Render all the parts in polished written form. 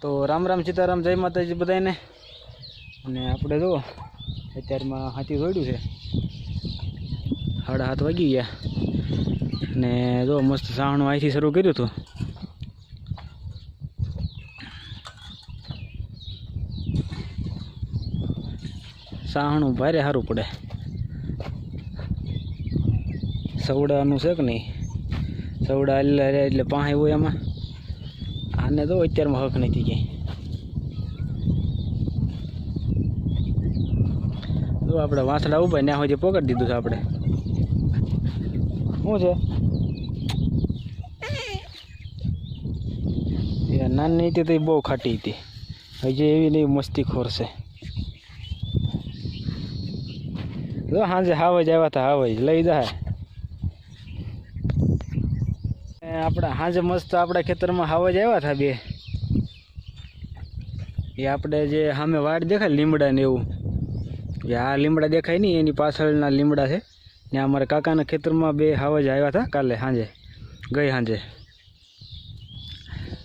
તો રામ રામ સીતારામ, જય માતાજી બધાને। અને આપણે જો અત્યારમાં હાથી દોડ્યું છે, 7:30 વાગી ગયા। અને જો મસ્ત સાહણું અહીંથી શરૂ કર્યું હતું। સાહણું ભારે સારું પડે, સવડાનું છે કે નહીં, સવડા એટલે પાસે હોય એમાં। આને તો અત્યારમાં હક નથી ક્યાંય। જો આપણે વાંસડા ઉભા ત્યાં સુધી પકડી દીધું છે આપણે। શું છે એ નાની હતી તો એ બહુ ખાટી હતી, હજી એવી નહીં મસ્તીખોર છે। જો સાંજે હાવજ આવ્યા હતા, હાવજ લઈ જાય। આપણે સાંજે મસ્ત આપણા ખેતરમાં હાવજ આવ્યા હતા બે। એ આપણે જે સામે વાડ દેખાય લીમડા ને એવું, જે આ લીમડા દેખાય નહીં એની પાછળના લીમડા છે ને। અમારા કાકાના ખેતરમાં બે હાવજ આવ્યા હતા કાલે સાંજે, ગઈ સાંજે।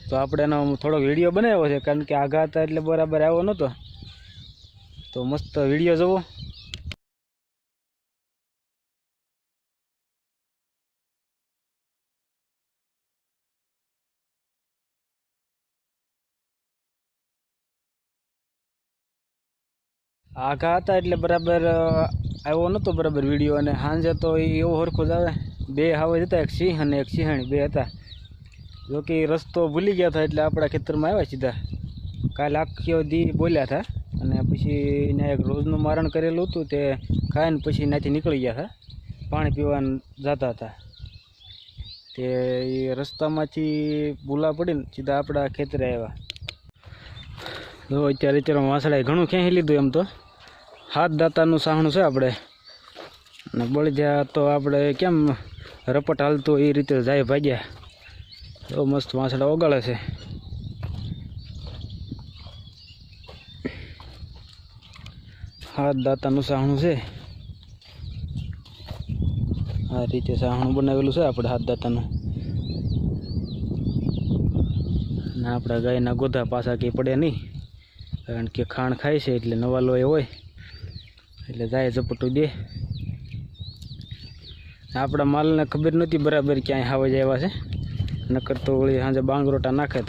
તો આપણે એનો થોડોક વિડીયો બનાવ્યો છે, કારણ કે આઘા હતા એટલે બરાબર આવ્યો નહોતો। તો મસ્ત વિડીયો જોવો। આઘા હતા એટલે બરાબર આવ્યો નહોતો બરાબર વિડીયો। અને સાંજે તો એવો સરખો જ આવે। બે હાવજ હતા, એક સિંહ અને એક સિંહાણી બે હતા। જોકે રસ્તો ભૂલી ગયા હતા એટલે આપણા ખેતરમાં આવ્યા સીધા। કાલે આખી દી બોલ્યા હતા અને પછી ત્યાં એક રોજનું મારણ કરેલું હતું, તે ખાઈને પછી ત્યાંથી નીકળી ગયા હતા, પાણી પીવા જતા હતા। તે એ રસ્તામાંથી ભૂલા પડીને સીધા આપણા ખેતરે આવ્યા। જો અત્યારે વાંસળાએ ઘણું ખેંચી લીધું। એમ તો 7 દાંતાનું સાહણું છે આપણે, અને બળદિયા તો આપણે કેમ રપટ હાલતું એ રીતે જાય ભાગ્યા। તો મસ્ત વાંસળા ઓગાળે છે। હાથ દાંતાનું સાહણું છે, આ રીતે સાહણું બનાવેલું છે આપણે 7 દાંતાનું। ને આપણા ગાયના ગોધા પાછા કંઈ પડે નહીં, કારણ કે ખાણ ખાય છે એટલે નવા લોહી હોય એટલે જાય ઝપટું દે। આપણા માલને ખબર નહોતી બરાબર ક્યાંય હાવજ આવ્યા છે, નકર તો વળી સાંજે બાંગરોટા નાખે।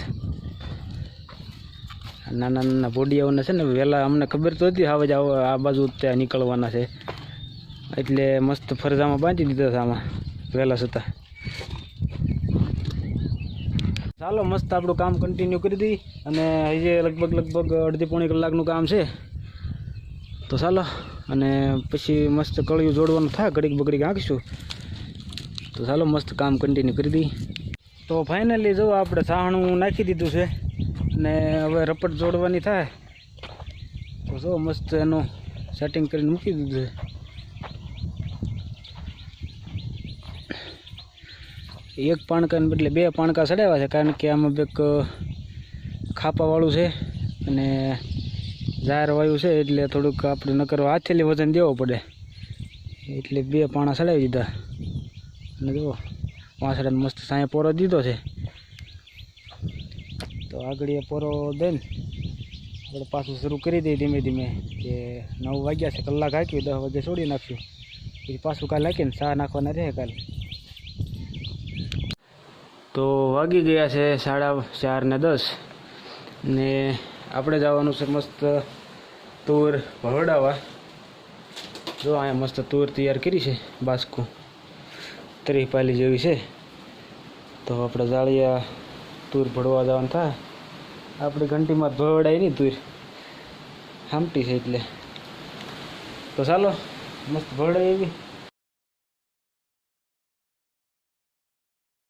નાના નાના ભોડિયાઓને છે ને વહેલા અમને ખબર તો હતી હાવજ આ બાજુ ત્યાં નીકળવાના છે, એટલે મસ્ત ફરજામાં બાંધી દીધા હતા આમાં વહેલા છતાં। ચાલો મસ્ત આપણું કામ કન્ટિન્યુ કરી દઈએ। અને હજી લગભગ અડધી પોણી કલાકનું કામ છે, તો ચાલો। અને પછી મસ્ત કળિયું જોડવાનું થાય, ઘડીક બગડીક આંકીશું। તો ચાલો મસ્ત કામ કન્ટિન્યુ કરી દઈએ। તો ફાઇનલી જો આપણે સાહણું નાખી દીધું છે, અને હવે રપટ જોડવાની થાય। તો જો મસ્ત એનું સેટિંગ કરીને મૂકી દીધું છે। એક પાણકાને બદલે 2 પાણકા ચડાવ્યા છે, કારણ કે આમાં બેક ખાપાવાળું છે અને ઝાર વાયુ છે, એટલે થોડુંક આપણે નકર હાથેલી વજન દેવો પડે, એટલે 2 પાણા ચડાવી દીધા। અને જુઓ વાંસડાને મસ્ત સાંય પોરો દીધો છે। તો આગળ એ પોરો દઈને આપણે પાછું શરૂ કરી દઈએ ધીમે ધીમે। કે 9 વાગ્યા છે, કલાક હાંક્યું, 10 વાગે છોડી નાખ્યું, પછી પાછું કાલે હાંકીને ચા નાખવાના રહે કાલે। તો વાગી ગયા છે 4:30 ને આપણે જવાનું છે મસ્ત તુર ભવડાવવા। જો અહીંયા મસ્ત તુર તૈયાર કરી છે, બાસ્કું 30 પાલી જેવી છે। તો આપણે જાળિયા તુર ભરવા જવાનું થાય। આપણી ઘંટીમાં ભવડાય નહીં, તુર હામટી છે એટલે। તો ચાલો મસ્ત ભવડાય એવી।